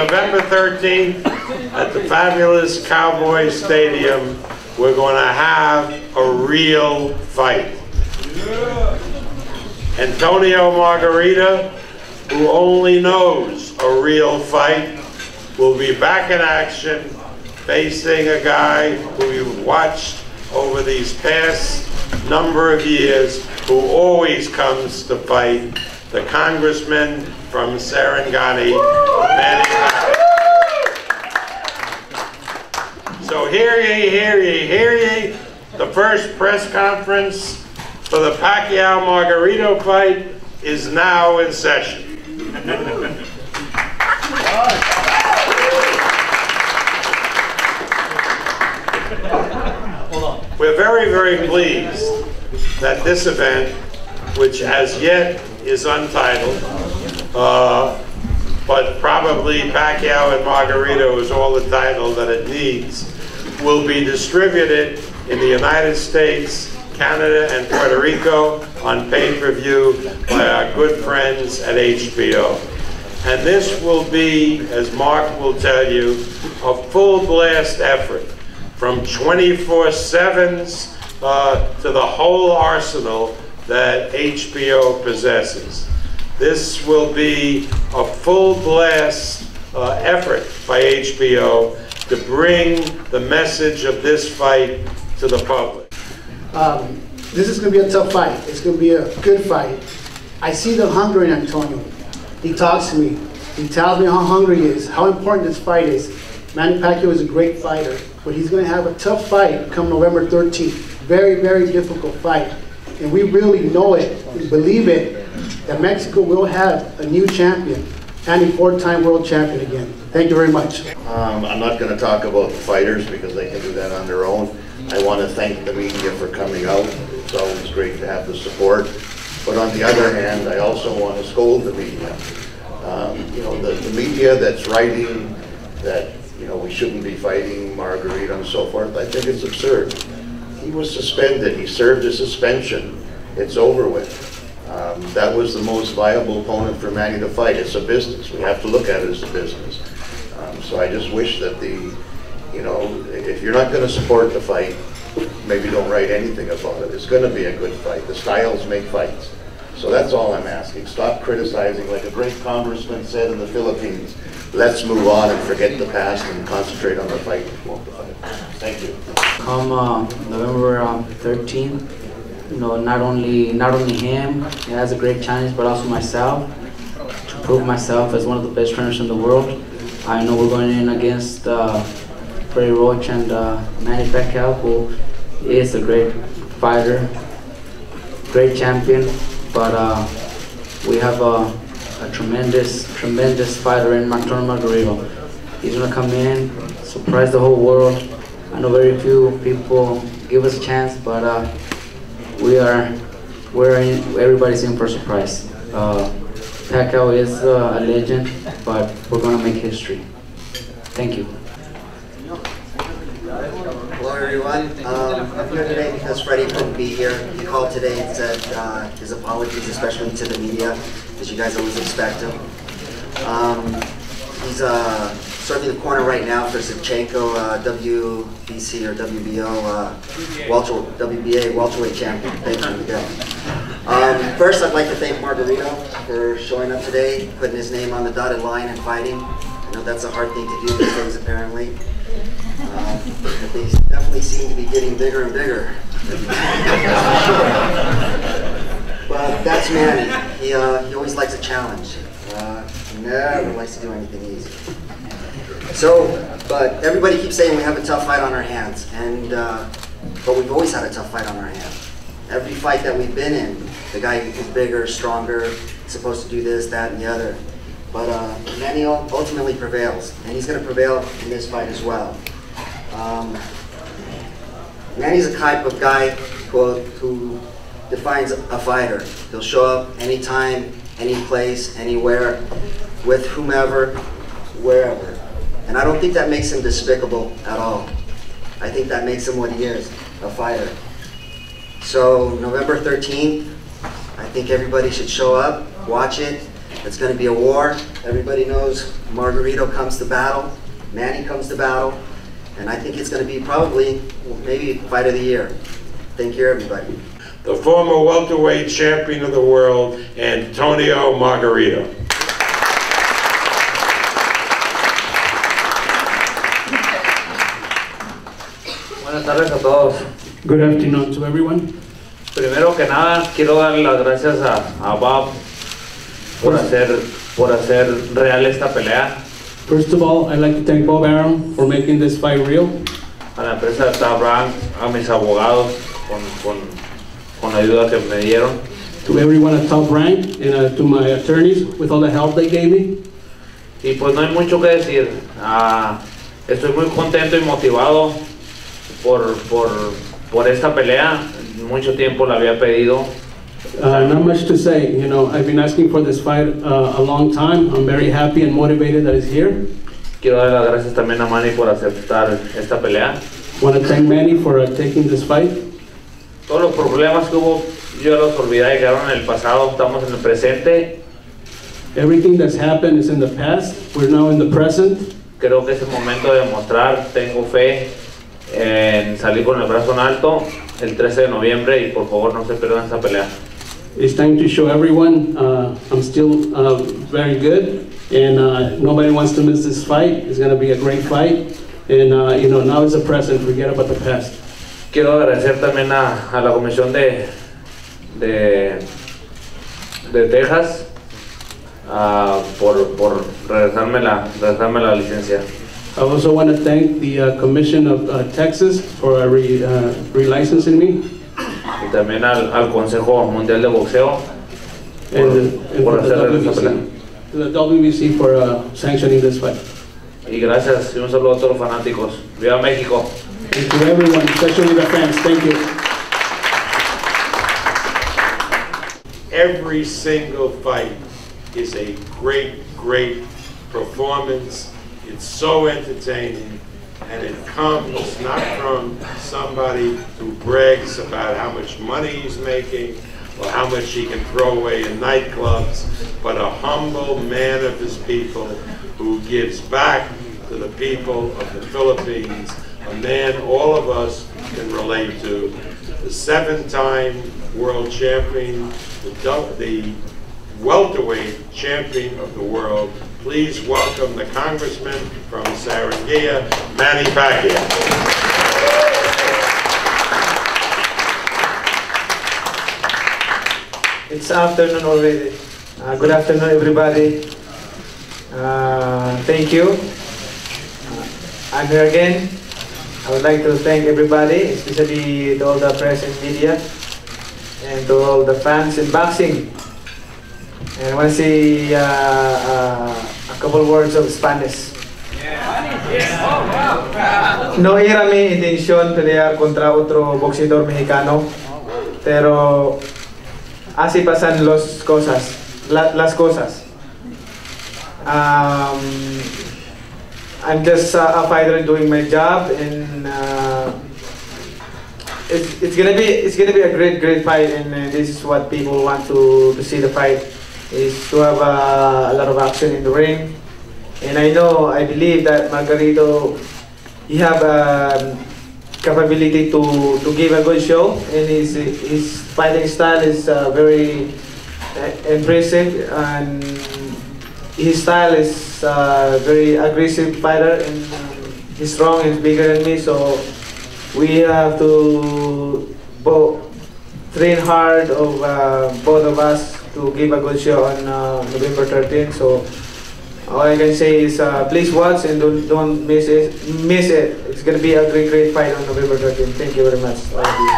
November 13th at the fabulous Cowboy Stadium, we're going to have a real fight. Antonio Margarito, who only knows a real fight, will be back in action facing a guy who you've watched over these past number of years, who always comes to fight, the congressman from Serengeti, Manny Pacquiao. So hear ye, hear ye, hear ye. The first press conference for the Pacquiao-Margarito fight is now in session. We're very, very pleased that this event, which as yet is untitled, but probably Pacquiao and Margarito is all the title that it needs, will be distributed in the United States, Canada, and Puerto Rico on pay-per-view by our good friends at HBO. And this will be, as Mark will tell you, a full blast effort from 24/7s to the whole arsenal that HBO possesses. This will be a full blast effort by HBO to bring the message of this fight to the public. This is going to be a tough fight. It's going to be a good fight. I see the hunger in Antonio. He talks to me. He tells me how hungry he is, how important this fight is. Manny Pacquiao is a great fighter, but he's going to have a tough fight come November 13th. Very, very difficult fight. And we really know it, we believe it, that Mexico will have a new champion and a four-time world champion again. Thank you very much. I'm not going to talk about the fighters because they can do that on their own. I want to thank the media for coming out. It's always great to have the support. But on the other hand, I also want to scold the media. You know, the media that's writing that, you know, we shouldn't be fighting Margarito and so forth, I think it's absurd. He was suspended. He served a suspension. It's over with. That was the most viable opponent for Manny to fight. It's a business. We have to look at it as a business. So I just wish that you know, if you're not going to support the fight, maybe don't write anything about it. It's going to be a good fight. The styles make fights. So that's all I'm asking. Stop criticizing. Like a great congressman said in the Philippines, let's move on and forget the past and concentrate on the fight and promote the fight. Thank you. Come November 13th, you know, not only him, he has a great challenge, but also myself, to prove myself as one of the best trainers in the world. I know we're going in against Freddie Roach and Manny Pacquiao, who is a great fighter, great champion, but we have a tremendous fighter in Antonio Margarito. He's gonna come in, surprise the whole world. I know very few people give us a chance, but everybody's in for a surprise. Pacquiao is a legend, but we're gonna make history. Thank you. Hello everyone. I'm here today because Freddie couldn't be here. He called today and said his apologies, especially to the media, because you guys always expect him. He's serving the corner right now for Shevchenko, WBC or WBO, WBA welterweight champion. Thank you again. First, I'd like to thank Margarito for showing up today, putting his name on the dotted line and fighting. I know that's a hard thing to do these days, apparently. But they definitely seem to be getting bigger and bigger. But that's Manny. He always likes a challenge. He never likes to do anything easy. So, but everybody keeps saying we have a tough fight on our hands, and but we've always had a tough fight on our hands. Every fight that we've been in, the guy is bigger, stronger, supposed to do this, that, and the other. But Manny ultimately prevails, and he's going to prevail in this fight as well. Manny's a type of guy who defines a fighter. He'll show up anytime, any place, anywhere, with whomever, wherever. And I don't think that makes him despicable at all. I think that makes him what he is, a fighter. So November 13th, I think everybody should show up, watch it. It's going to be a war. Everybody knows Margarito comes to battle, Manny comes to battle, and I think it's going to be probably, maybe fight of the year. Thank you, everybody. The former welterweight champion of the world, Antonio Margarito. Buenas tardes a todos. Good afternoon to everyone. Primero que nada, quiero dar las gracias a Bob por hacer real esta pelea. First of all, I'd like to thank Bob Arum for making this fight real. A la empresa de Top Rank, a mis abogados con la ayuda que me dieron. To everyone at Top Rank and to my attorneys with all the help they gave me. Y pues no hay mucho que decir. Estoy muy contento y motivado por esta pelea. Mucho tiempo la había pedido. Not much to say. You know, I've been asking for this fight a long time. I'm very happy and motivated that it's here. Quiero dar las gracias también a Manny por aceptar esta pelea. Want to thank Manny for taking this fight. Todos los problemas que hubo, yo los olvidé y quedaron en el pasado. Estamos en el presente. Everything that's happened is in the past. We're now in the present. Creo que es el momento de demostrar, tengo fe en salir con el brazo en alto el 13 de noviembre y por favor no se pierdan esta pelea. It's time to show everyone I'm still very good, and nobody wants to miss this fight. It's going to be a great fight, and you know, now is the present. Forget about the past. Quiero agradecer también a la comisión de Texas por regresarme la licencia. I also want to thank the Commission of Texas for relicensing me. Y también al Consejo Mundial de Boxeo And por for the hacer esta pelea. WBC, to the WBC for sanctioning this fight. Y gracias y un saludo a todos los fanáticos. ¡Viva México! And to everyone, especially the fans, thank you. Every single fight is a great, great performance. It's so entertaining, and it comes not from somebody who brags about how much money he's making or how much he can throw away in nightclubs, but a humble man of his people who gives back to the people of the Philippines, a man all of us can relate to. The 7-time world champion, the welterweight champion of the world. Please welcome the congressman from Sarangia, Manny Pacquiao. It's afternoon already. Good afternoon, everybody. Thank you. I'm here again. I would like to thank everybody, especially to all the press and media, and to all the fans in boxing. And I want to say a couple words of Spanish. No era mi intención pelear contra otro boxeador mexicano, pero así pasan las cosas. I'm just a fighter doing my job, and it's gonna be a great fight, and this is what people want to see the fight, is to have a lot of action in the ring. And I believe that Margarito, he have capability to give a good show, and his fighting style is very impressive, and his style is very aggressive fighter, and he's strong and bigger than me, so we have to train hard of both of us to give a good show on November 13th. So all I can say is please watch and don't miss it. It's gonna be a great fight on November 13th. Thank you very much, all of you.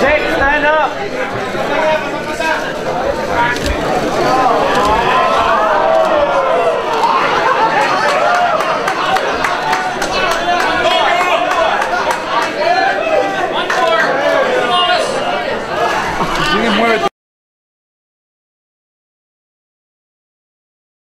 Jake, stand up! Sigue muévete.